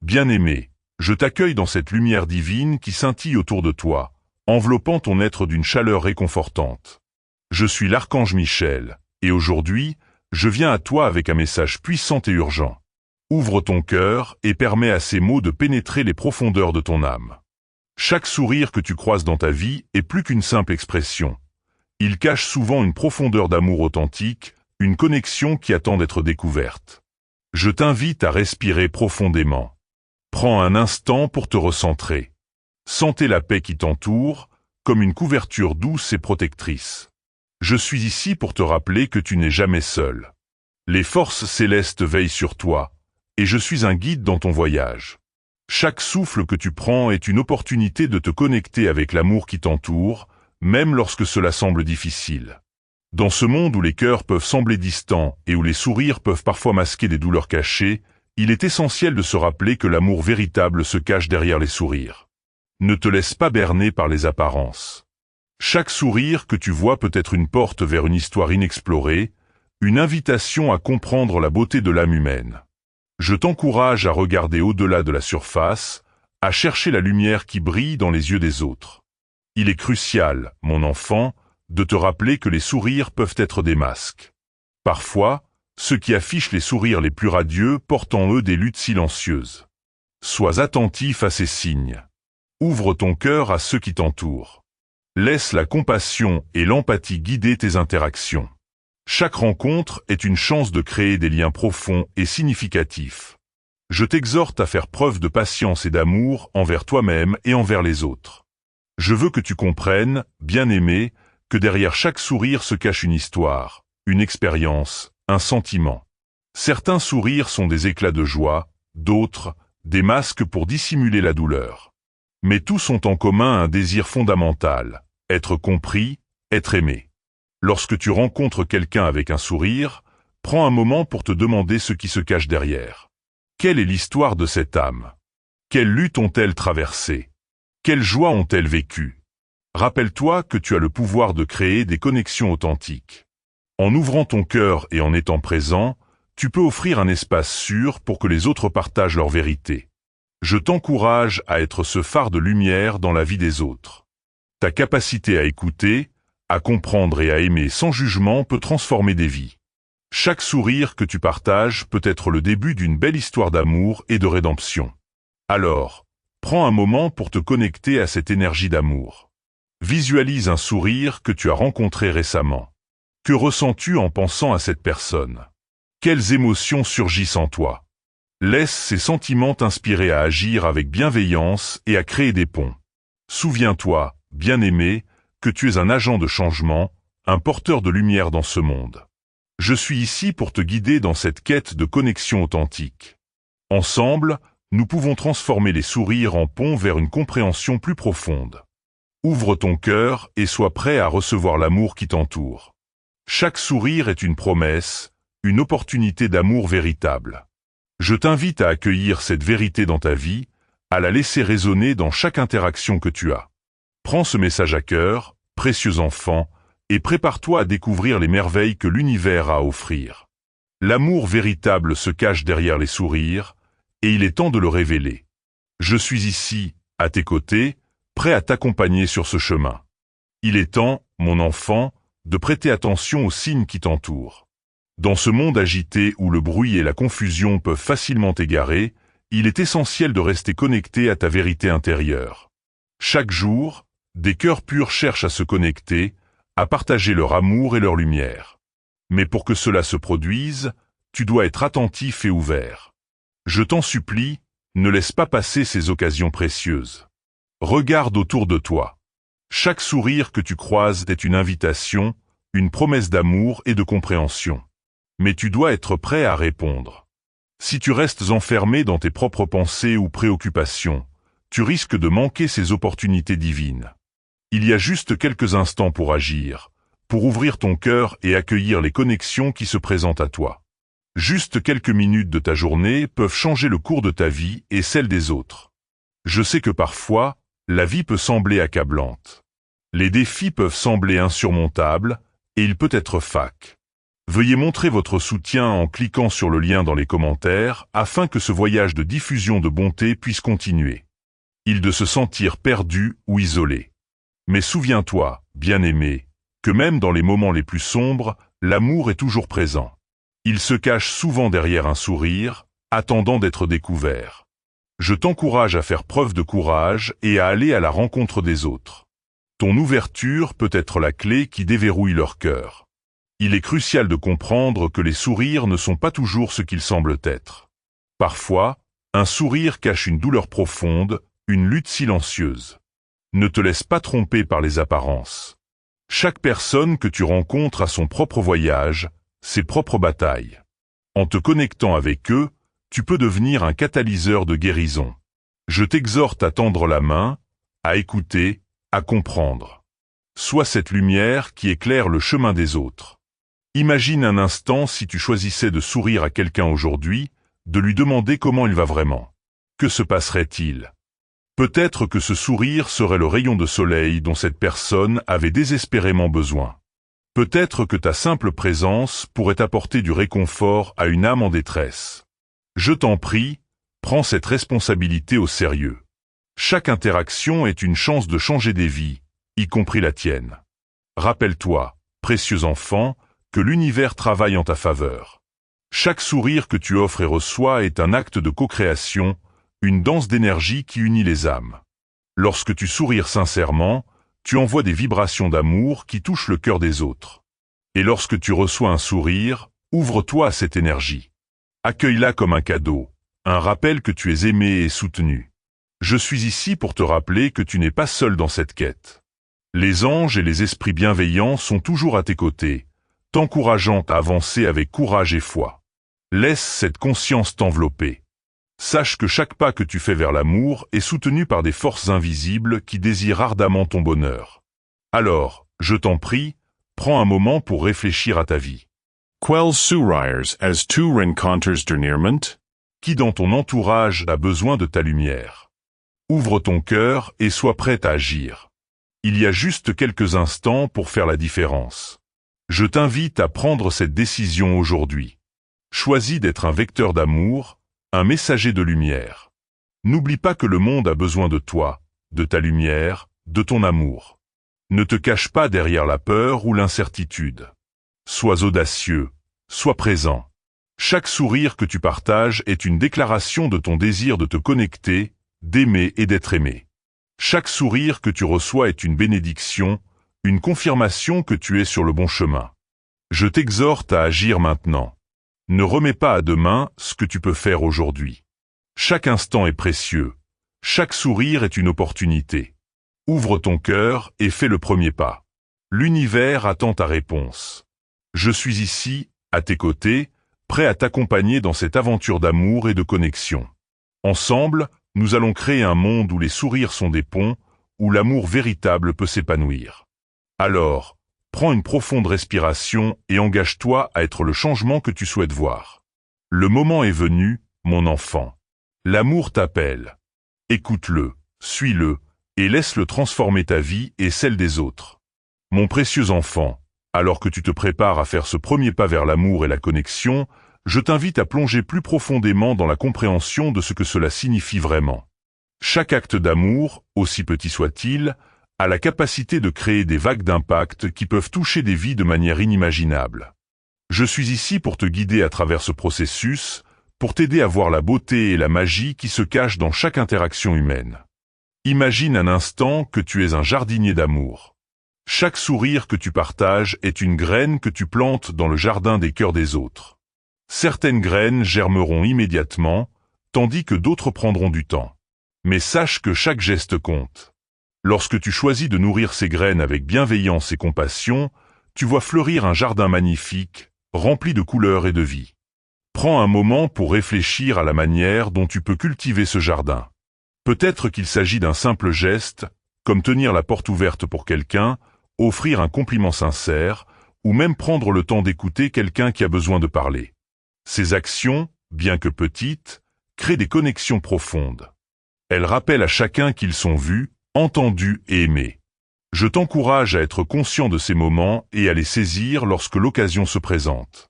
Bien-aimé, je t'accueille dans cette lumière divine qui scintille autour de toi, enveloppant ton être d'une chaleur réconfortante. Je suis l'archange Michel, et aujourd'hui, je viens à toi avec un message puissant et urgent. Ouvre ton cœur et permets à ces mots de pénétrer les profondeurs de ton âme. Chaque sourire que tu croises dans ta vie est plus qu'une simple expression. Il cache souvent une profondeur d'amour authentique, une connexion qui attend d'être découverte. Je t'invite à respirer profondément. Prends un instant pour te recentrer. Sentez la paix qui t'entoure, comme une couverture douce et protectrice. Je suis ici pour te rappeler que tu n'es jamais seul. Les forces célestes veillent sur toi, et je suis un guide dans ton voyage. Chaque souffle que tu prends est une opportunité de te connecter avec l'amour qui t'entoure, même lorsque cela semble difficile. Dans ce monde où les cœurs peuvent sembler distants et où les sourires peuvent parfois masquer des douleurs cachées, il est essentiel de se rappeler que l'amour véritable se cache derrière les sourires. Ne te laisse pas berner par les apparences. Chaque sourire que tu vois peut être une porte vers une histoire inexplorée, une invitation à comprendre la beauté de l'âme humaine. Je t'encourage à regarder au-delà de la surface, à chercher la lumière qui brille dans les yeux des autres. Il est crucial, mon enfant, de te rappeler que les sourires peuvent être des masques. Parfois, ceux qui affichent les sourires les plus radieux portent en eux des luttes silencieuses. Sois attentif à ces signes. Ouvre ton cœur à ceux qui t'entourent. Laisse la compassion et l'empathie guider tes interactions. Chaque rencontre est une chance de créer des liens profonds et significatifs. Je t'exhorte à faire preuve de patience et d'amour envers toi-même et envers les autres. Je veux que tu comprennes, bien-aimé, que derrière chaque sourire se cache une histoire, une expérience, un sentiment. Certains sourires sont des éclats de joie, d'autres, des masques pour dissimuler la douleur. Mais tous ont en commun un désir fondamental, être compris, être aimé. Lorsque tu rencontres quelqu'un avec un sourire, prends un moment pour te demander ce qui se cache derrière. Quelle est l'histoire de cette âme? Quelles luttes ont-elles traversées? Quelles joies ont-elles vécues? Rappelle-toi que tu as le pouvoir de créer des connexions authentiques. En ouvrant ton cœur et en étant présent, tu peux offrir un espace sûr pour que les autres partagent leur vérité. Je t'encourage à être ce phare de lumière dans la vie des autres. Ta capacité à écouter, à comprendre et à aimer sans jugement peut transformer des vies. Chaque sourire que tu partages peut être le début d'une belle histoire d'amour et de rédemption. Alors, prends un moment pour te connecter à cette énergie d'amour. Visualise un sourire que tu as rencontré récemment. Que ressens-tu en pensant à cette personne? Quelles émotions surgissent en toi? Laisse ces sentiments t'inspirer à agir avec bienveillance et à créer des ponts. Souviens-toi, bien-aimé, que tu es un agent de changement, un porteur de lumière dans ce monde. Je suis ici pour te guider dans cette quête de connexion authentique. Ensemble, nous pouvons transformer les sourires en ponts vers une compréhension plus profonde. Ouvre ton cœur et sois prêt à recevoir l'amour qui t'entoure. Chaque sourire est une promesse, une opportunité d'amour véritable. Je t'invite à accueillir cette vérité dans ta vie, à la laisser résonner dans chaque interaction que tu as. Prends ce message à cœur, précieux enfant, et prépare-toi à découvrir les merveilles que l'univers a à offrir. L'amour véritable se cache derrière les sourires, et il est temps de le révéler. Je suis ici, à tes côtés, prêt à t'accompagner sur ce chemin. Il est temps, mon enfant, de prêter attention aux signes qui t'entourent. Dans ce monde agité où le bruit et la confusion peuvent facilement t'égarer, il est essentiel de rester connecté à ta vérité intérieure. Chaque jour, des cœurs purs cherchent à se connecter, à partager leur amour et leur lumière. Mais pour que cela se produise, tu dois être attentif et ouvert. Je t'en supplie, ne laisse pas passer ces occasions précieuses. Regarde autour de toi. Chaque sourire que tu croises est une invitation, une promesse d'amour et de compréhension. Mais tu dois être prêt à répondre. Si tu restes enfermé dans tes propres pensées ou préoccupations, tu risques de manquer ces opportunités divines. Il y a juste quelques instants pour agir, pour ouvrir ton cœur et accueillir les connexions qui se présentent à toi. Juste quelques minutes de ta journée peuvent changer le cours de ta vie et celle des autres. Je sais que parfois, la vie peut sembler accablante. Les défis peuvent sembler insurmontables, et il peut être fac. Veuillez montrer votre soutien en cliquant sur le lien dans les commentaires afin que ce voyage de diffusion de bonté puisse continuer. Il de se sentir perdu ou isolé. Mais souviens-toi, bien-aimé, que même dans les moments les plus sombres, l'amour est toujours présent. Il se cache souvent derrière un sourire, attendant d'être découvert. Je t'encourage à faire preuve de courage et à aller à la rencontre des autres. Ton ouverture peut être la clé qui déverrouille leur cœur. Il est crucial de comprendre que les sourires ne sont pas toujours ce qu'ils semblent être. Parfois, un sourire cache une douleur profonde, une lutte silencieuse. Ne te laisse pas tromper par les apparences. Chaque personne que tu rencontres a son propre voyage, ses propres batailles. En te connectant avec eux, tu peux devenir un catalyseur de guérison. Je t'exhorte à tendre la main, à écouter, à comprendre. Sois cette lumière qui éclaire le chemin des autres. Imagine un instant si tu choisissais de sourire à quelqu'un aujourd'hui, de lui demander comment il va vraiment. Que se passerait-il? Peut-être que ce sourire serait le rayon de soleil dont cette personne avait désespérément besoin. Peut-être que ta simple présence pourrait apporter du réconfort à une âme en détresse. Je t'en prie, prends cette responsabilité au sérieux. Chaque interaction est une chance de changer des vies, y compris la tienne. Rappelle-toi, précieux enfant, que l'univers travaille en ta faveur. Chaque sourire que tu offres et reçois est un acte de co-création, une danse d'énergie qui unit les âmes. Lorsque tu souris sincèrement, tu envoies des vibrations d'amour qui touchent le cœur des autres. Et lorsque tu reçois un sourire, ouvre-toi à cette énergie. Accueille-la comme un cadeau, un rappel que tu es aimé et soutenu. Je suis ici pour te rappeler que tu n'es pas seul dans cette quête. Les anges et les esprits bienveillants sont toujours à tes côtés, t'encourageant à avancer avec courage et foi. Laisse cette conscience t'envelopper. Sache que chaque pas que tu fais vers l'amour est soutenu par des forces invisibles qui désirent ardemment ton bonheur. Alors, je t'en prie, prends un moment pour réfléchir à ta vie. Quels sourires as tu rencontres dernièrement? Qui dans ton entourage a besoin de ta lumière? Ouvre ton cœur et sois prêt à agir. Il y a juste quelques instants pour faire la différence. Je t'invite à prendre cette décision aujourd'hui. Choisis d'être un vecteur d'amour, un messager de lumière. N'oublie pas que le monde a besoin de toi, de ta lumière, de ton amour. Ne te cache pas derrière la peur ou l'incertitude. Sois audacieux, sois présent. Chaque sourire que tu partages est une déclaration de ton désir de te connecter, d'aimer et d'être aimé. Chaque sourire que tu reçois est une bénédiction, une confirmation que tu es sur le bon chemin. Je t'exhorte à agir maintenant. Ne remets pas à demain ce que tu peux faire aujourd'hui. Chaque instant est précieux. Chaque sourire est une opportunité. Ouvre ton cœur et fais le premier pas. L'univers attend ta réponse. Je suis ici, à tes côtés, prêt à t'accompagner dans cette aventure d'amour et de connexion. Ensemble, nous allons créer un monde où les sourires sont des ponts, où l'amour véritable peut s'épanouir. Alors, prends une profonde respiration et engage-toi à être le changement que tu souhaites voir. Le moment est venu, mon enfant. L'amour t'appelle. Écoute-le, suis-le, et laisse-le transformer ta vie et celle des autres. Mon précieux enfant, alors que tu te prépares à faire ce premier pas vers l'amour et la connexion, je t'invite à plonger plus profondément dans la compréhension de ce que cela signifie vraiment. Chaque acte d'amour, aussi petit soit-il, a la capacité de créer des vagues d'impact qui peuvent toucher des vies de manière inimaginable. Je suis ici pour te guider à travers ce processus, pour t'aider à voir la beauté et la magie qui se cachent dans chaque interaction humaine. Imagine un instant que tu es un jardinier d'amour. Chaque sourire que tu partages est une graine que tu plantes dans le jardin des cœurs des autres. Certaines graines germeront immédiatement, tandis que d'autres prendront du temps. Mais sache que chaque geste compte. Lorsque tu choisis de nourrir ces graines avec bienveillance et compassion, tu vois fleurir un jardin magnifique, rempli de couleurs et de vie. Prends un moment pour réfléchir à la manière dont tu peux cultiver ce jardin. Peut-être qu'il s'agit d'un simple geste, comme tenir la porte ouverte pour quelqu'un, offrir un compliment sincère, ou même prendre le temps d'écouter quelqu'un qui a besoin de parler. Ces actions, bien que petites, créent des connexions profondes. Elles rappellent à chacun qu'ils sont vus, entendus et aimés. Je t'encourage à être conscient de ces moments et à les saisir lorsque l'occasion se présente.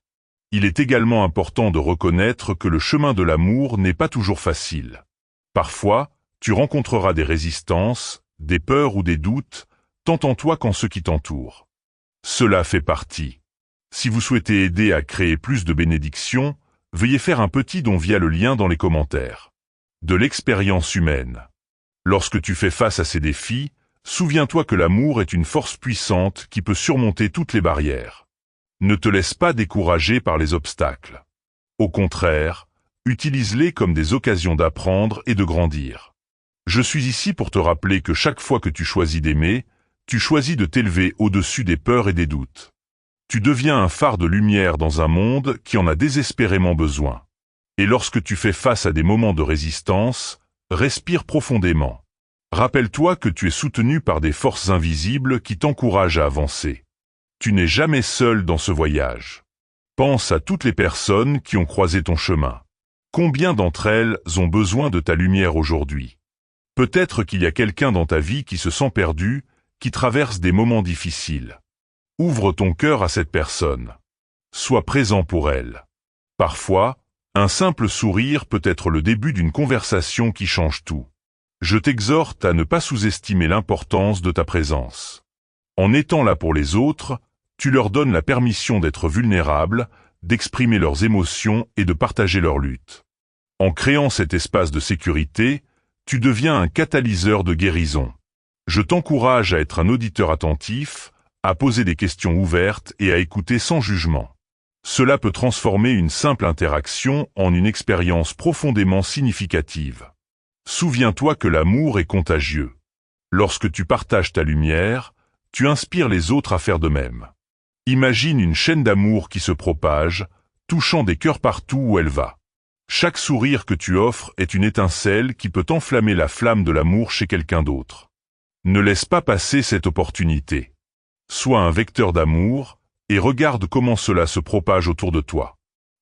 Il est également important de reconnaître que le chemin de l'amour n'est pas toujours facile. Parfois, tu rencontreras des résistances, des peurs ou des doutes, tant en toi qu'en ceux qui t'entourent. Cela fait partie. Si vous souhaitez aider à créer plus de bénédictions, veuillez faire un petit don via le lien dans les commentaires. De l'expérience humaine. Lorsque tu fais face à ces défis, souviens-toi que l'amour est une force puissante qui peut surmonter toutes les barrières. Ne te laisse pas décourager par les obstacles. Au contraire, utilise-les comme des occasions d'apprendre et de grandir. Je suis ici pour te rappeler que chaque fois que tu choisis d'aimer, tu choisis de t'élever au-dessus des peurs et des doutes. Tu deviens un phare de lumière dans un monde qui en a désespérément besoin. Et lorsque tu fais face à des moments de résistance, respire profondément. Rappelle-toi que tu es soutenu par des forces invisibles qui t'encouragent à avancer. Tu n'es jamais seul dans ce voyage. Pense à toutes les personnes qui ont croisé ton chemin. Combien d'entre elles ont besoin de ta lumière aujourd'hui? Peut-être qu'il y a quelqu'un dans ta vie qui se sent perdu, qui traverse des moments difficiles. Ouvre ton cœur à cette personne. Sois présent pour elle. Parfois, un simple sourire peut être le début d'une conversation qui change tout. Je t'exhorte à ne pas sous-estimer l'importance de ta présence. En étant là pour les autres, tu leur donnes la permission d'être vulnérables, d'exprimer leurs émotions et de partager leurs luttes. En créant cet espace de sécurité, tu deviens un catalyseur de guérison. Je t'encourage à être un auditeur attentif, à poser des questions ouvertes et à écouter sans jugement. Cela peut transformer une simple interaction en une expérience profondément significative. Souviens-toi que l'amour est contagieux. Lorsque tu partages ta lumière, tu inspires les autres à faire de même. Imagine une chaîne d'amour qui se propage, touchant des cœurs partout où elle va. Chaque sourire que tu offres est une étincelle qui peut enflammer la flamme de l'amour chez quelqu'un d'autre. Ne laisse pas passer cette opportunité. Sois un vecteur d'amour et regarde comment cela se propage autour de toi.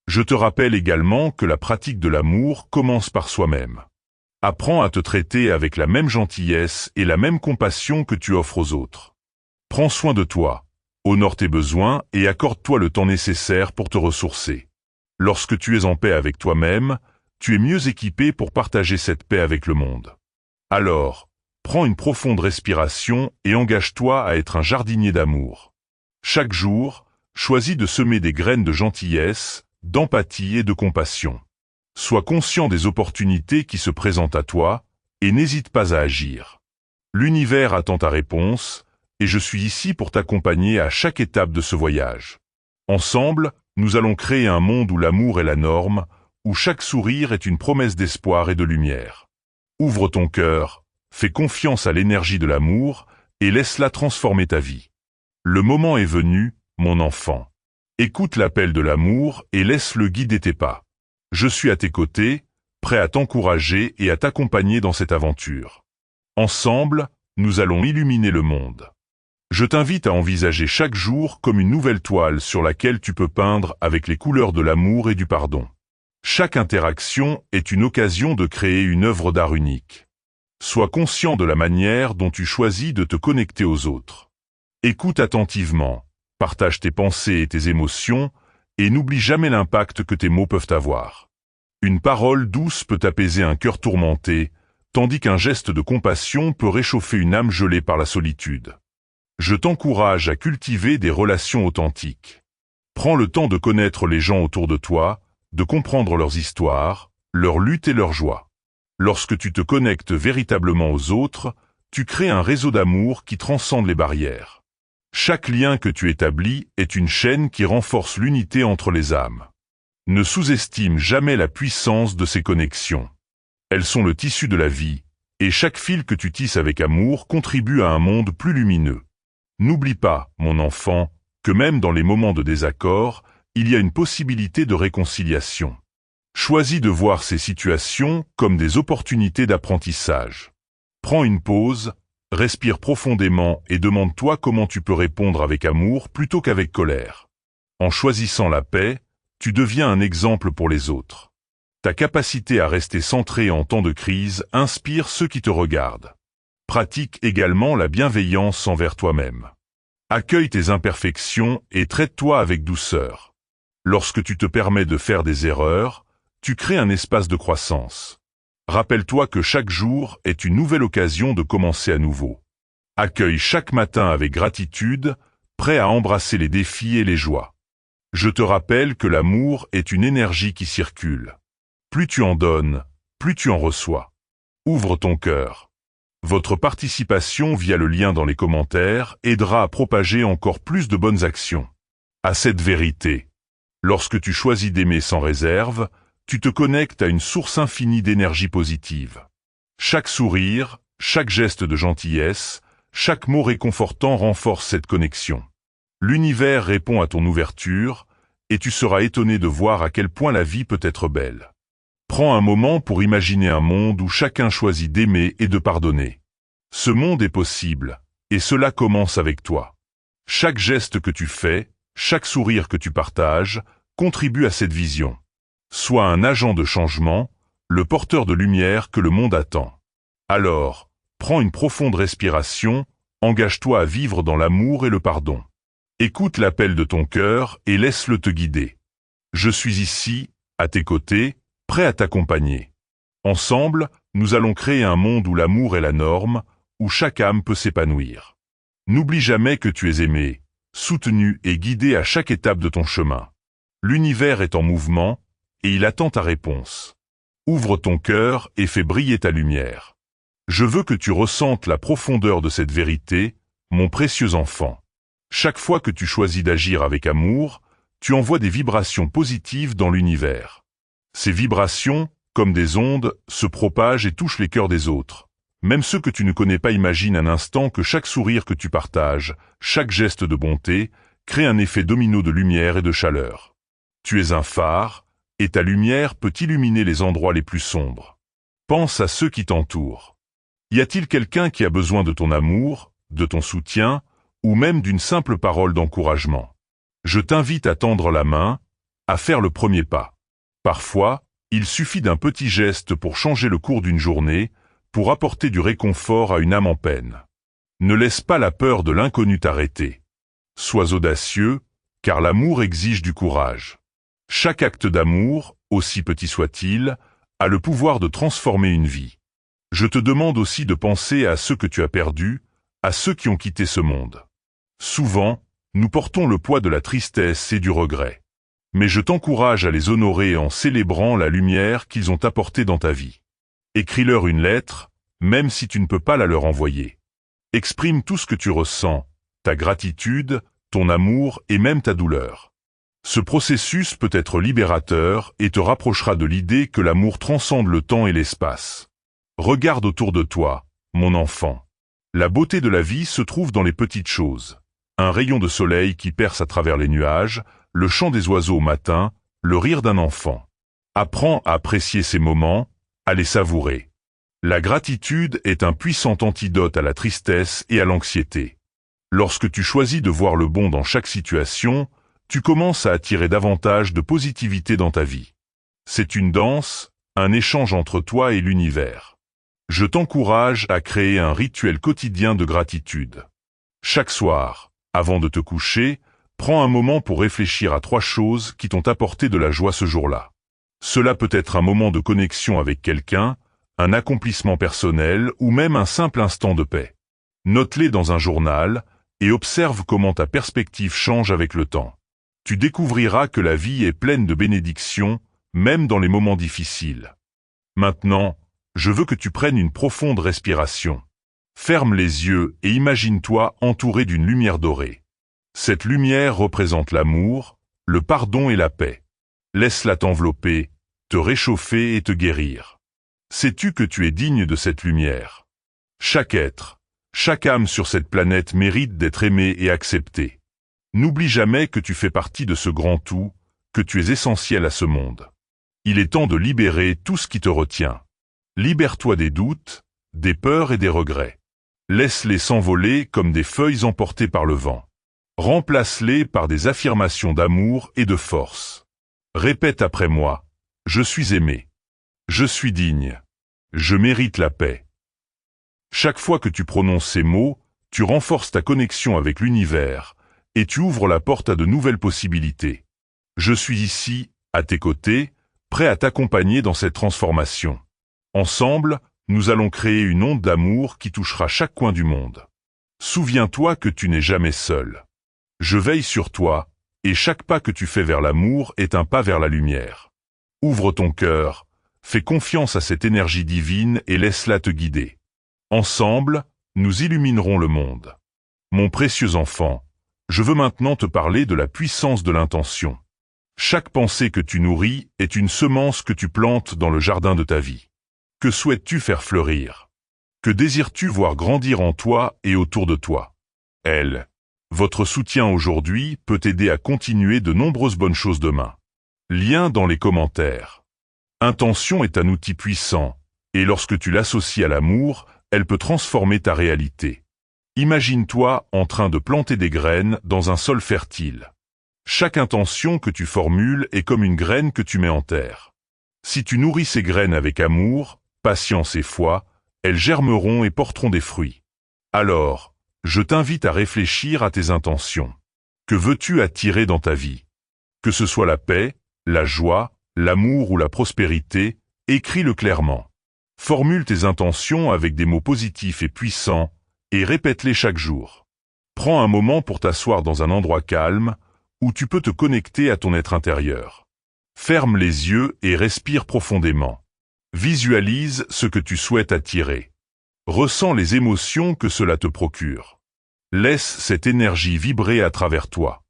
Je te rappelle également que la pratique de l'amour commence par soi-même. Apprends à te traiter avec la même gentillesse et la même compassion que tu offres aux autres. Prends soin de toi, honore tes besoins et accorde-toi le temps nécessaire pour te ressourcer. Lorsque tu es en paix avec toi-même, tu es mieux équipé pour partager cette paix avec le monde. Alors, prends une profonde respiration et engage-toi à être un jardinier d'amour. Chaque jour, choisis de semer des graines de gentillesse, d'empathie et de compassion. Sois conscient des opportunités qui se présentent à toi et n'hésite pas à agir. L'univers attend ta réponse et je suis ici pour t'accompagner à chaque étape de ce voyage. Ensemble, nous allons créer un monde où l'amour est la norme, où chaque sourire est une promesse d'espoir et de lumière. Ouvre ton cœur, fais confiance à l'énergie de l'amour et laisse-la transformer ta vie. Le moment est venu, mon enfant. Écoute l'appel de l'amour et laisse-le guider tes pas. Je suis à tes côtés, prêt à t'encourager et à t'accompagner dans cette aventure. Ensemble, nous allons illuminer le monde. Je t'invite à envisager chaque jour comme une nouvelle toile sur laquelle tu peux peindre avec les couleurs de l'amour et du pardon. Chaque interaction est une occasion de créer une œuvre d'art unique. Sois conscient de la manière dont tu choisis de te connecter aux autres. Écoute attentivement, partage tes pensées et tes émotions, et n'oublie jamais l'impact que tes mots peuvent avoir. Une parole douce peut apaiser un cœur tourmenté, tandis qu'un geste de compassion peut réchauffer une âme gelée par la solitude. Je t'encourage à cultiver des relations authentiques. Prends le temps de connaître les gens autour de toi, de comprendre leurs histoires, leurs luttes et leurs joies. Lorsque tu te connectes véritablement aux autres, tu crées un réseau d'amour qui transcende les barrières. Chaque lien que tu établis est une chaîne qui renforce l'unité entre les âmes. Ne sous-estime jamais la puissance de ces connexions. Elles sont le tissu de la vie, et chaque fil que tu tisses avec amour contribue à un monde plus lumineux. N'oublie pas, mon enfant, que même dans les moments de désaccord, il y a une possibilité de réconciliation. Choisis de voir ces situations comme des opportunités d'apprentissage. Prends une pause, respire profondément et demande-toi comment tu peux répondre avec amour plutôt qu'avec colère. En choisissant la paix, tu deviens un exemple pour les autres. Ta capacité à rester centré en temps de crise inspire ceux qui te regardent. Pratique également la bienveillance envers toi-même. Accueille tes imperfections et traite-toi avec douceur. Lorsque tu te permets de faire des erreurs, tu crées un espace de croissance. Rappelle-toi que chaque jour est une nouvelle occasion de commencer à nouveau. Accueille chaque matin avec gratitude, prêt à embrasser les défis et les joies. Je te rappelle que l'amour est une énergie qui circule. Plus tu en donnes, plus tu en reçois. Ouvre ton cœur. Votre participation via le lien dans les commentaires aidera à propager encore plus de bonnes actions. À cette vérité, lorsque tu choisis d'aimer sans réserve, tu te connectes à une source infinie d'énergie positive. Chaque sourire, chaque geste de gentillesse, chaque mot réconfortant renforce cette connexion. L'univers répond à ton ouverture, et tu seras étonné de voir à quel point la vie peut être belle. Prends un moment pour imaginer un monde où chacun choisit d'aimer et de pardonner. Ce monde est possible, et cela commence avec toi. Chaque geste que tu fais, chaque sourire que tu partages, contribue à cette vision. Sois un agent de changement, le porteur de lumière que le monde attend. Alors, prends une profonde respiration, engage-toi à vivre dans l'amour et le pardon. Écoute l'appel de ton cœur et laisse-le te guider. Je suis ici, à tes côtés, prêt à t'accompagner. Ensemble, nous allons créer un monde où l'amour est la norme, où chaque âme peut s'épanouir. N'oublie jamais que tu es aimé, soutenu et guidé à chaque étape de ton chemin. L'univers est en mouvement, et il attend ta réponse. Ouvre ton cœur et fais briller ta lumière. Je veux que tu ressentes la profondeur de cette vérité, mon précieux enfant. Chaque fois que tu choisis d'agir avec amour, tu envoies des vibrations positives dans l'univers. Ces vibrations, comme des ondes, se propagent et touchent les cœurs des autres. Même ceux que tu ne connais pas imaginent un instant que chaque sourire que tu partages, chaque geste de bonté, crée un effet domino de lumière et de chaleur. Tu es un phare, et ta lumière peut illuminer les endroits les plus sombres. Pense à ceux qui t'entourent. Y a-t-il quelqu'un qui a besoin de ton amour, de ton soutien, ou même d'une simple parole d'encouragement? Je t'invite à tendre la main, à faire le premier pas. Parfois, il suffit d'un petit geste pour changer le cours d'une journée, pour apporter du réconfort à une âme en peine. Ne laisse pas la peur de l'inconnu t'arrêter. Sois audacieux, car l'amour exige du courage. Chaque acte d'amour, aussi petit soit-il, a le pouvoir de transformer une vie. Je te demande aussi de penser à ceux que tu as perdus, à ceux qui ont quitté ce monde. Souvent, nous portons le poids de la tristesse et du regret. Mais je t'encourage à les honorer en célébrant la lumière qu'ils ont apportée dans ta vie. Écris-leur une lettre, même si tu ne peux pas la leur envoyer. Exprime tout ce que tu ressens, ta gratitude, ton amour et même ta douleur. Ce processus peut être libérateur et te rapprochera de l'idée que l'amour transcende le temps et l'espace. Regarde autour de toi, mon enfant. La beauté de la vie se trouve dans les petites choses. Un rayon de soleil qui perce à travers les nuages, le chant des oiseaux au matin, le rire d'un enfant. Apprends à apprécier ces moments, à les savourer. La gratitude est un puissant antidote à la tristesse et à l'anxiété. Lorsque tu choisis de voir le bon dans chaque situation, tu commences à attirer davantage de positivité dans ta vie. C'est une danse, un échange entre toi et l'univers. Je t'encourage à créer un rituel quotidien de gratitude. Chaque soir, avant de te coucher, prends un moment pour réfléchir à 3 choses qui t'ont apporté de la joie ce jour-là. Cela peut être un moment de connexion avec quelqu'un, un accomplissement personnel ou même un simple instant de paix. Note-les dans un journal et observe comment ta perspective change avec le temps. Tu découvriras que la vie est pleine de bénédictions, même dans les moments difficiles. Maintenant, je veux que tu prennes une profonde respiration. Ferme les yeux et imagine-toi entouré d'une lumière dorée. Cette lumière représente l'amour, le pardon et la paix. Laisse-la t'envelopper, te réchauffer et te guérir. Sais-tu que tu es digne de cette lumière? Chaque être, chaque âme sur cette planète mérite d'être aimée et acceptée. N'oublie jamais que tu fais partie de ce grand tout, que tu es essentiel à ce monde. Il est temps de libérer tout ce qui te retient. Libère-toi des doutes, des peurs et des regrets. Laisse-les s'envoler comme des feuilles emportées par le vent. Remplace-les par des affirmations d'amour et de force. Répète après moi, je suis aimé. Je suis digne. Je mérite la paix. Chaque fois que tu prononces ces mots, tu renforces ta connexion avec l'univers, et tu ouvres la porte à de nouvelles possibilités. Je suis ici, à tes côtés, prêt à t'accompagner dans cette transformation. Ensemble, nous allons créer une onde d'amour qui touchera chaque coin du monde. Souviens-toi que tu n'es jamais seul. Je veille sur toi, et chaque pas que tu fais vers l'amour est un pas vers la lumière. Ouvre ton cœur, fais confiance à cette énergie divine et laisse-la te guider. Ensemble, nous illuminerons le monde. Mon précieux enfant, je veux maintenant te parler de la puissance de l'intention. Chaque pensée que tu nourris est une semence que tu plantes dans le jardin de ta vie. Que souhaites-tu faire fleurir? Que désires-tu voir grandir en toi et autour de toi? Votre soutien aujourd'hui peut aider à continuer de nombreuses bonnes choses demain. Lien dans les commentaires. Intention est un outil puissant, et lorsque tu l'associes à l'amour, elle peut transformer ta réalité. Imagine-toi en train de planter des graines dans un sol fertile. Chaque intention que tu formules est comme une graine que tu mets en terre. Si tu nourris ces graines avec amour, patience et foi, elles germeront et porteront des fruits. Alors, je t'invite à réfléchir à tes intentions. Que veux-tu attirer dans ta vie? Que ce soit la paix, la joie, l'amour ou la prospérité, écris-le clairement. Formule tes intentions avec des mots positifs et puissants, et répète-les chaque jour. Prends un moment pour t'asseoir dans un endroit calme, où tu peux te connecter à ton être intérieur. Ferme les yeux et respire profondément. Visualise ce que tu souhaites attirer. Ressens les émotions que cela te procure. Laisse cette énergie vibrer à travers toi.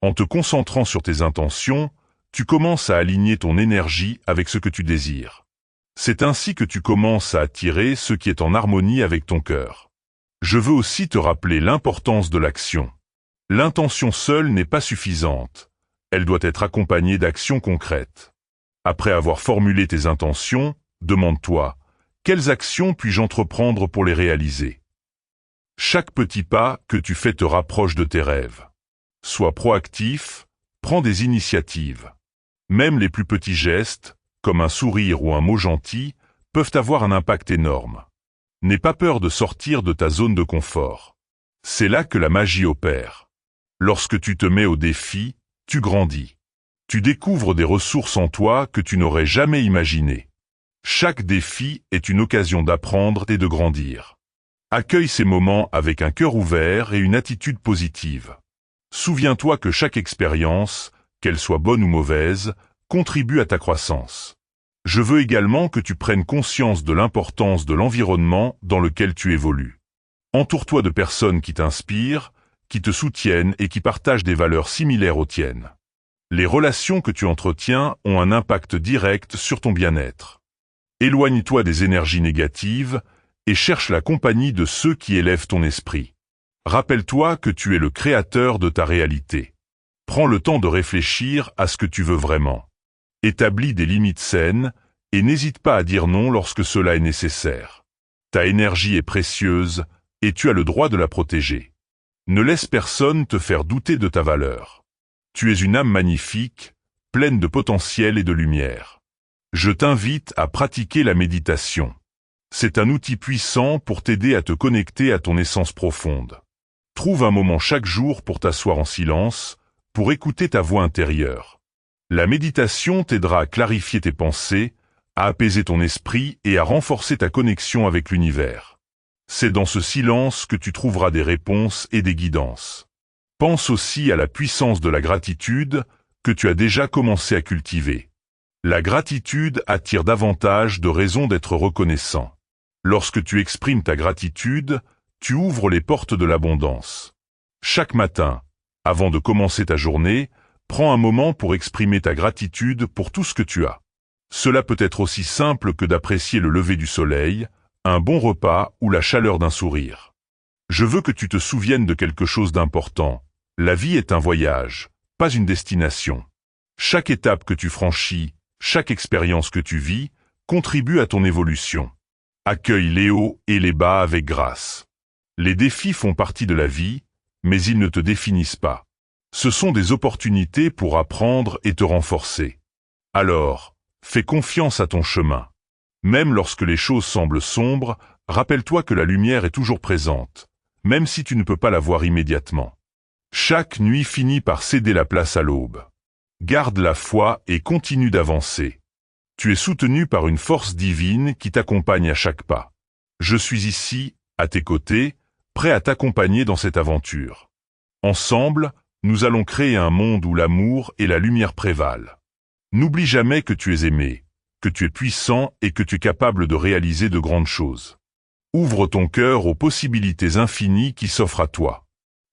En te concentrant sur tes intentions, tu commences à aligner ton énergie avec ce que tu désires. C'est ainsi que tu commences à attirer ce qui est en harmonie avec ton cœur. Je veux aussi te rappeler l'importance de l'action. L'intention seule n'est pas suffisante. Elle doit être accompagnée d'actions concrètes. Après avoir formulé tes intentions, demande-toi, quelles actions puis-je entreprendre pour les réaliser? Chaque petit pas que tu fais te rapproche de tes rêves. Sois proactif, prends des initiatives. Même les plus petits gestes, comme un sourire ou un mot gentil, peuvent avoir un impact énorme. N'aie pas peur de sortir de ta zone de confort. C'est là que la magie opère. Lorsque tu te mets au défi, tu grandis. Tu découvres des ressources en toi que tu n'aurais jamais imaginées. Chaque défi est une occasion d'apprendre et de grandir. Accueille ces moments avec un cœur ouvert et une attitude positive. Souviens-toi que chaque expérience, qu'elle soit bonne ou mauvaise, contribue à ta croissance. Je veux également que tu prennes conscience de l'importance de l'environnement dans lequel tu évolues. Entoure-toi de personnes qui t'inspirent, qui te soutiennent et qui partagent des valeurs similaires aux tiennes. Les relations que tu entretiens ont un impact direct sur ton bien-être. Éloigne-toi des énergies négatives et cherche la compagnie de ceux qui élèvent ton esprit. Rappelle-toi que tu es le créateur de ta réalité. Prends le temps de réfléchir à ce que tu veux vraiment. Établis des limites saines et n'hésite pas à dire non lorsque cela est nécessaire. Ta énergie est précieuse et tu as le droit de la protéger. Ne laisse personne te faire douter de ta valeur. Tu es une âme magnifique, pleine de potentiel et de lumière. Je t'invite à pratiquer la méditation. C'est un outil puissant pour t'aider à te connecter à ton essence profonde. Trouve un moment chaque jour pour t'asseoir en silence, pour écouter ta voix intérieure. La méditation t'aidera à clarifier tes pensées, à apaiser ton esprit et à renforcer ta connexion avec l'univers. C'est dans ce silence que tu trouveras des réponses et des guidances. Pense aussi à la puissance de la gratitude que tu as déjà commencé à cultiver. La gratitude attire davantage de raisons d'être reconnaissant. Lorsque tu exprimes ta gratitude, tu ouvres les portes de l'abondance. Chaque matin, avant de commencer ta journée, prends un moment pour exprimer ta gratitude pour tout ce que tu as. Cela peut être aussi simple que d'apprécier le lever du soleil, un bon repas ou la chaleur d'un sourire. Je veux que tu te souviennes de quelque chose d'important. La vie est un voyage, pas une destination. Chaque étape que tu franchis, chaque expérience que tu vis, contribue à ton évolution. Accueille les hauts et les bas avec grâce. Les défis font partie de la vie, mais ils ne te définissent pas. Ce sont des opportunités pour apprendre et te renforcer. Alors, fais confiance à ton chemin. Même lorsque les choses semblent sombres, rappelle-toi que la lumière est toujours présente, même si tu ne peux pas la voir immédiatement. Chaque nuit finit par céder la place à l'aube. Garde la foi et continue d'avancer. Tu es soutenu par une force divine qui t'accompagne à chaque pas. Je suis ici, à tes côtés, prêt à t'accompagner dans cette aventure. Ensemble, nous allons créer un monde où l'amour et la lumière prévalent. N'oublie jamais que tu es aimé, que tu es puissant et que tu es capable de réaliser de grandes choses. Ouvre ton cœur aux possibilités infinies qui s'offrent à toi.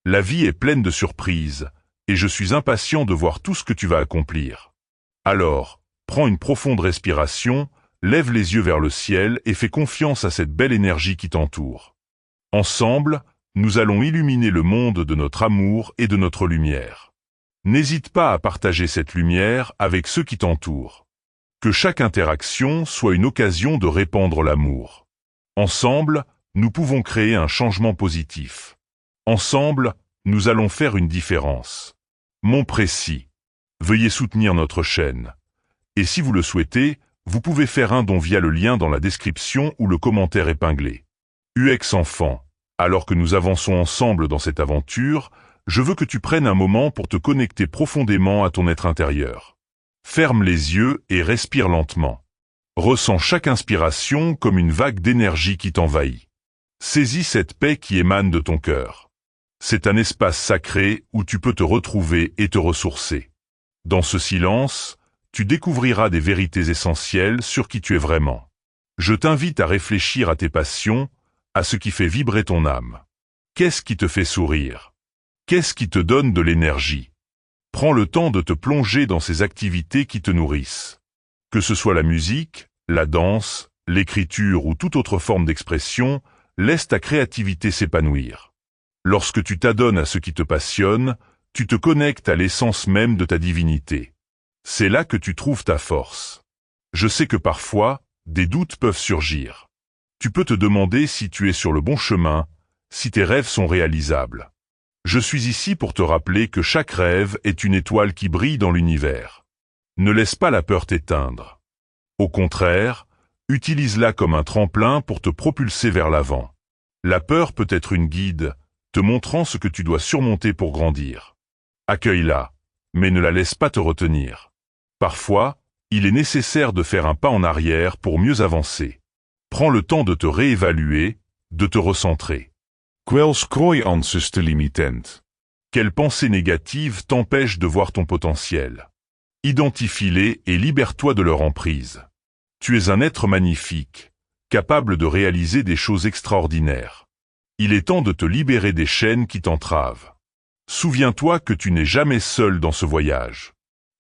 La vie est pleine de surprises, et je suis impatient de voir tout ce que tu vas accomplir. Alors, prends une profonde respiration, lève les yeux vers le ciel et fais confiance à cette belle énergie qui t'entoure. Ensemble, nous allons illuminer le monde de notre amour et de notre lumière. N'hésite pas à partager cette lumière avec ceux qui t'entourent. Que chaque interaction soit une occasion de répandre l'amour. Ensemble, nous pouvons créer un changement positif. Ensemble, nous allons faire une différence. Mon précis. Veuillez soutenir notre chaîne. Et si vous le souhaitez, vous pouvez faire un don via le lien dans la description ou le commentaire épinglé. UX enfant, alors que nous avançons ensemble dans cette aventure, je veux que tu prennes un moment pour te connecter profondément à ton être intérieur. Ferme les yeux et respire lentement. Ressens chaque inspiration comme une vague d'énergie qui t'envahit. Saisis cette paix qui émane de ton cœur. C'est un espace sacré où tu peux te retrouver et te ressourcer. Dans ce silence, tu découvriras des vérités essentielles sur qui tu es vraiment. Je t'invite à réfléchir à tes passions, à ce qui fait vibrer ton âme. Qu'est-ce qui te fait sourire? Qu'est-ce qui te donne de l'énergie? Prends le temps de te plonger dans ces activités qui te nourrissent. Que ce soit la musique, la danse, l'écriture ou toute autre forme d'expression, laisse ta créativité s'épanouir. Lorsque tu t'adonnes à ce qui te passionne, tu te connectes à l'essence même de ta divinité. C'est là que tu trouves ta force. Je sais que parfois, des doutes peuvent surgir. Tu peux te demander si tu es sur le bon chemin, si tes rêves sont réalisables. Je suis ici pour te rappeler que chaque rêve est une étoile qui brille dans l'univers. Ne laisse pas la peur t'éteindre. Au contraire, utilise-la comme un tremplin pour te propulser vers l'avant. La peur peut être une guide, te montrant ce que tu dois surmonter pour grandir. Accueille-la, mais ne la laisse pas te retenir. Parfois, il est nécessaire de faire un pas en arrière pour mieux avancer. Prends le temps de te réévaluer, de te recentrer. Kwel scrooiangsten te limitent. Quelles pensées négatives t'empêchent de voir ton potentiel? Identifie-les et libère-toi de leur emprise. Tu es un être magnifique, capable de réaliser des choses extraordinaires. Il est temps de te libérer des chaînes qui t'entravent. Souviens-toi que tu n'es jamais seul dans ce voyage.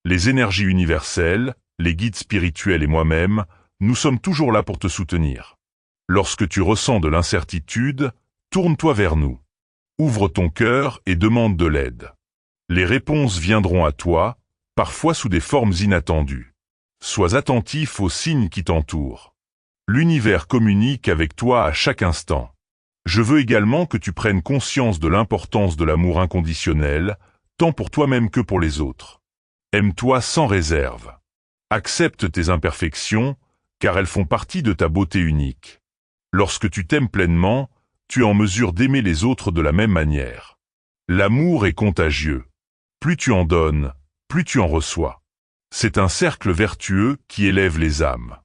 Les énergies universelles, les guides spirituels et moi-même, nous sommes toujours là pour te soutenir. Lorsque tu ressens de l'incertitude, tourne-toi vers nous. Ouvre ton cœur et demande de l'aide. Les réponses viendront à toi, parfois sous des formes inattendues. Sois attentif aux signes qui t'entourent. L'univers communique avec toi à chaque instant. Je veux également que tu prennes conscience de l'importance de l'amour inconditionnel, tant pour toi-même que pour les autres. Aime-toi sans réserve. Accepte tes imperfections, car elles font partie de ta beauté unique. Lorsque tu t'aimes pleinement, tu es en mesure d'aimer les autres de la même manière. L'amour est contagieux. Plus tu en donnes, plus tu en reçois. C'est un cercle vertueux qui élève les âmes.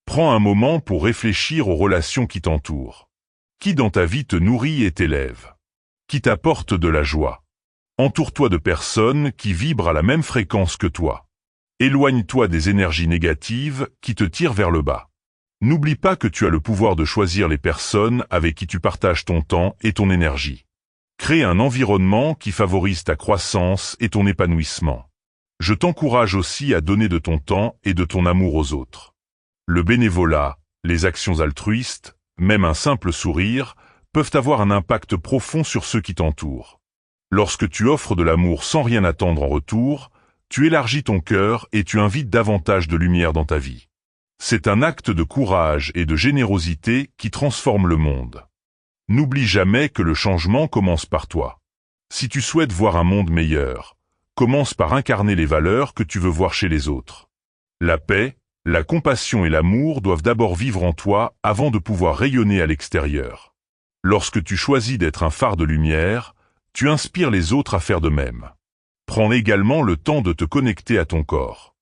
Prends un moment pour réfléchir aux relations qui t'entourent. Qui dans ta vie te nourrit et t'élève? Qui t'apporte de la joie? Entoure-toi de personnes qui vibrent à la même fréquence que toi. Éloigne-toi des énergies négatives qui te tirent vers le bas. N'oublie pas que tu as le pouvoir de choisir les personnes avec qui tu partages ton temps et ton énergie. Crée un environnement qui favorise ta croissance et ton épanouissement. Je t'encourage aussi à donner de ton temps et de ton amour aux autres. Le bénévolat, les actions altruistes, même un simple sourire, peuvent avoir un impact profond sur ceux qui t'entourent. Lorsque tu offres de l'amour sans rien attendre en retour, tu élargis ton cœur et tu invites davantage de lumière dans ta vie. C'est un acte de courage et de générosité qui transforme le monde. N'oublie jamais que le changement commence par toi. Si tu souhaites voir un monde meilleur, commence par incarner les valeurs que tu veux voir chez les autres. La paix, La compassion et l'amour doivent d'abord vivre en toi avant de pouvoir rayonner à l'extérieur. Lorsque tu choisis d'être un phare de lumière, tu inspires les autres à faire de même. Prends également le temps de te connecter à ton corps.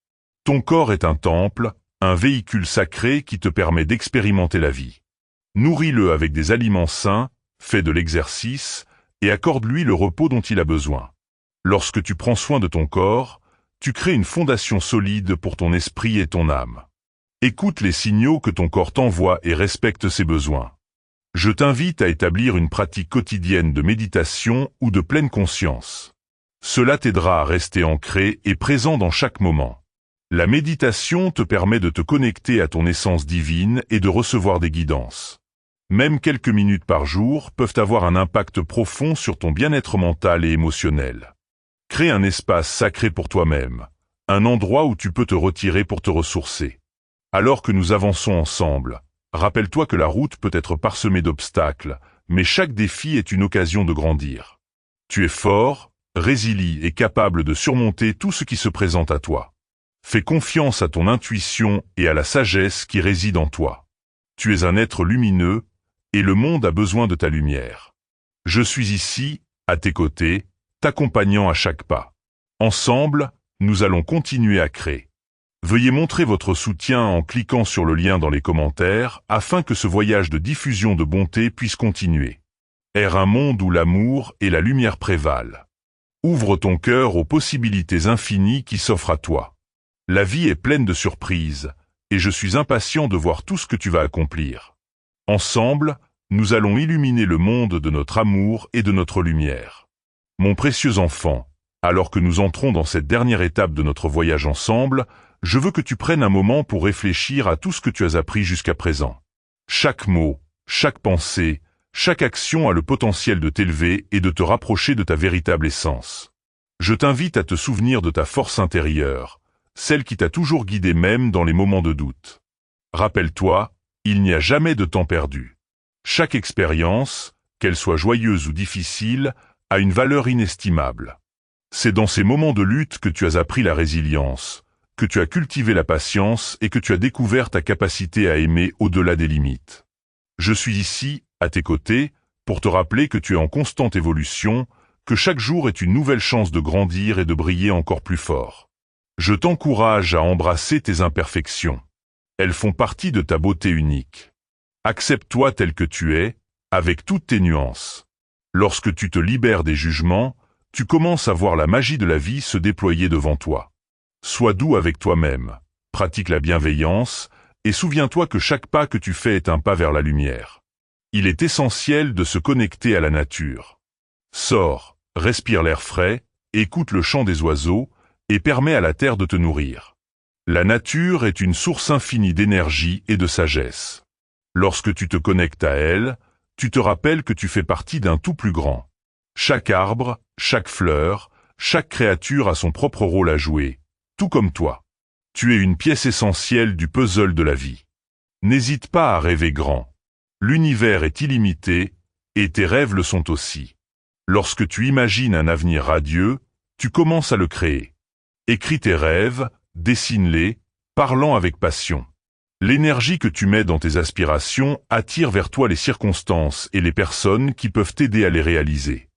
Ton corps est un temple, un véhicule sacré qui te permet d'expérimenter la vie. Nourris-le avec des aliments sains, fais de l'exercice, et accorde-lui le repos dont il a besoin. Lorsque tu prends soin de ton corps, tu crées une fondation solide pour ton esprit et ton âme. Écoute les signaux que ton corps t'envoie et respecte ses besoins. Je t'invite à établir une pratique quotidienne de méditation ou de pleine conscience. Cela t'aidera à rester ancré et présent dans chaque moment. La méditation te permet de te connecter à ton essence divine et de recevoir des guidances. Même quelques minutes par jour peuvent avoir un impact profond sur ton bien-être mental et émotionnel. Crée un espace sacré pour toi-même, un endroit où tu peux te retirer pour te ressourcer. Alors que nous avançons ensemble, rappelle-toi que la route peut être parsemée d'obstacles, mais chaque défi est une occasion de grandir. Tu es fort, résilient et capable de surmonter tout ce qui se présente à toi. Fais confiance à ton intuition et à la sagesse qui réside en toi. Tu es un être lumineux, et le monde a besoin de ta lumière. Je suis ici, à tes côtés, t'accompagnant à chaque pas. Ensemble, nous allons continuer à créer. Veuillez montrer votre soutien en cliquant sur le lien dans les commentaires afin que ce voyage de diffusion de bonté puisse continuer. Erre un monde où l'amour et la lumière prévalent. Ouvre ton cœur aux possibilités infinies qui s'offrent à toi. La vie est pleine de surprises, et je suis impatient de voir tout ce que tu vas accomplir. Ensemble, nous allons illuminer le monde de notre amour et de notre lumière. Mon précieux enfant, alors que nous entrons dans cette dernière étape de notre voyage ensemble, je veux que tu prennes un moment pour réfléchir à tout ce que tu as appris jusqu'à présent. Chaque mot, chaque pensée, chaque action a le potentiel de t'élever et de te rapprocher de ta véritable essence. Je t'invite à te souvenir de ta force intérieure, celle qui t'a toujours guidé même dans les moments de doute. Rappelle-toi, il n'y a jamais de temps perdu. Chaque expérience, qu'elle soit joyeuse ou difficile, a une valeur inestimable. C'est dans ces moments de lutte que tu as appris la résilience, que tu as cultivé la patience et que tu as découvert ta capacité à aimer au-delà des limites. Je suis ici, à tes côtés, pour te rappeler que tu es en constante évolution, que chaque jour est une nouvelle chance de grandir et de briller encore plus fort. Je t'encourage à embrasser tes imperfections. Elles font partie de ta beauté unique. Accepte-toi tel que tu es, avec toutes tes nuances. Lorsque tu te libères des jugements, tu commences à voir la magie de la vie se déployer devant toi. Sois doux avec toi-même, pratique la bienveillance, et souviens-toi que chaque pas que tu fais est un pas vers la lumière. Il est essentiel de se connecter à la nature. Sors, respire l'air frais, écoute le chant des oiseaux, et permets à la terre de te nourrir. La nature est une source infinie d'énergie et de sagesse. Lorsque tu te connectes à elle, tu te rappelles que tu fais partie d'un tout plus grand. Chaque arbre, chaque fleur, chaque créature a son propre rôle à jouer, tout comme toi. Tu es une pièce essentielle du puzzle de la vie. N'hésite pas à rêver grand. L'univers est illimité, et tes rêves le sont aussi. Lorsque tu imagines un avenir radieux, tu commences à le créer. Écris tes rêves, dessine-les, parlant avec passion. L'énergie que tu mets dans tes aspirations attire vers toi les circonstances et les personnes qui peuvent t'aider à les réaliser.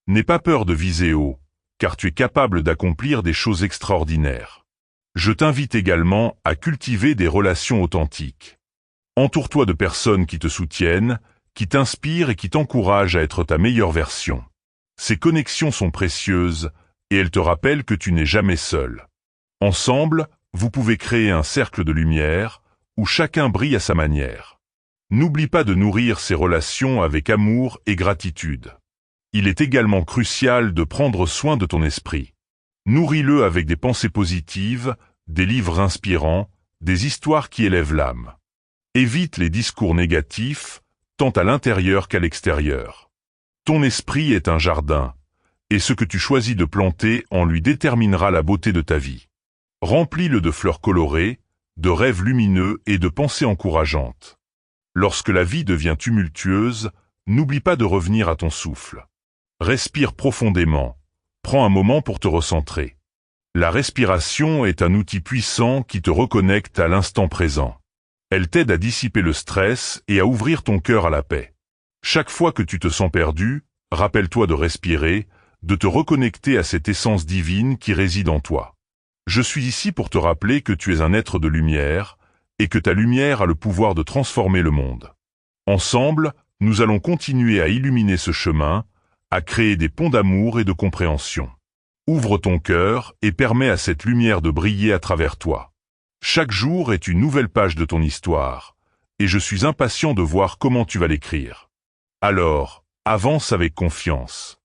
N'aie pas peur de viser haut, car tu es capable d'accomplir des choses extraordinaires. Je t'invite également à cultiver des relations authentiques. Entoure-toi de personnes qui te soutiennent, qui t'inspirent et qui t'encouragent à être ta meilleure version. Ces connexions sont précieuses et elles te rappellent que tu n'es jamais seul. Ensemble, vous pouvez créer un cercle de lumière où chacun brille à sa manière. N'oublie pas de nourrir ces relations avec amour et gratitude. Il est également crucial de prendre soin de ton esprit. Nourris-le avec des pensées positives, des livres inspirants, des histoires qui élèvent l'âme. Évite les discours négatifs, tant à l'intérieur qu'à l'extérieur. Ton esprit est un jardin, et ce que tu choisis de planter en lui déterminera la beauté de ta vie. Remplis-le de fleurs colorées, de rêves lumineux et de pensées encourageantes. Lorsque la vie devient tumultueuse, n'oublie pas de revenir à ton souffle. Respire profondément, prends un moment pour te recentrer. La respiration est un outil puissant qui te reconnecte à l'instant présent. Elle t'aide à dissiper le stress et à ouvrir ton cœur à la paix. Chaque fois que tu te sens perdu, rappelle-toi de respirer, de te reconnecter à cette essence divine qui réside en toi. Je suis ici pour te rappeler que tu es un être de lumière, et que ta lumière a le pouvoir de transformer le monde. Ensemble, nous allons continuer à illuminer ce chemin, à créer des ponts d'amour et de compréhension. Ouvre ton cœur et permets à cette lumière de briller à travers toi. Chaque jour est une nouvelle page de ton histoire, et je suis impatient de voir comment tu vas l'écrire. Alors, avance avec confiance.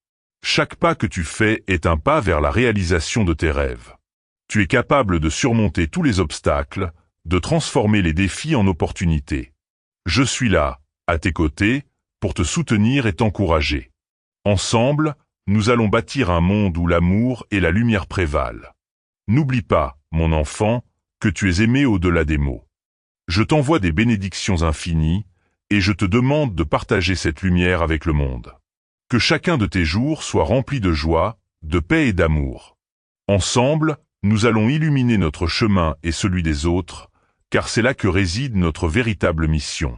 Chaque pas que tu fais est un pas vers la réalisation de tes rêves. Tu es capable de surmonter tous les obstacles, de transformer les défis en opportunités. Je suis là, à tes côtés, pour te soutenir et t'encourager. Ensemble, nous allons bâtir un monde où l'amour et la lumière prévalent. N'oublie pas, mon enfant, que tu es aimé au-delà des mots. Je t'envoie des bénédictions infinies, et je te demande de partager cette lumière avec le monde. Que chacun de tes jours soit rempli de joie, de paix et d'amour. Ensemble, nous allons illuminer notre chemin et celui des autres, car c'est là que réside notre véritable mission.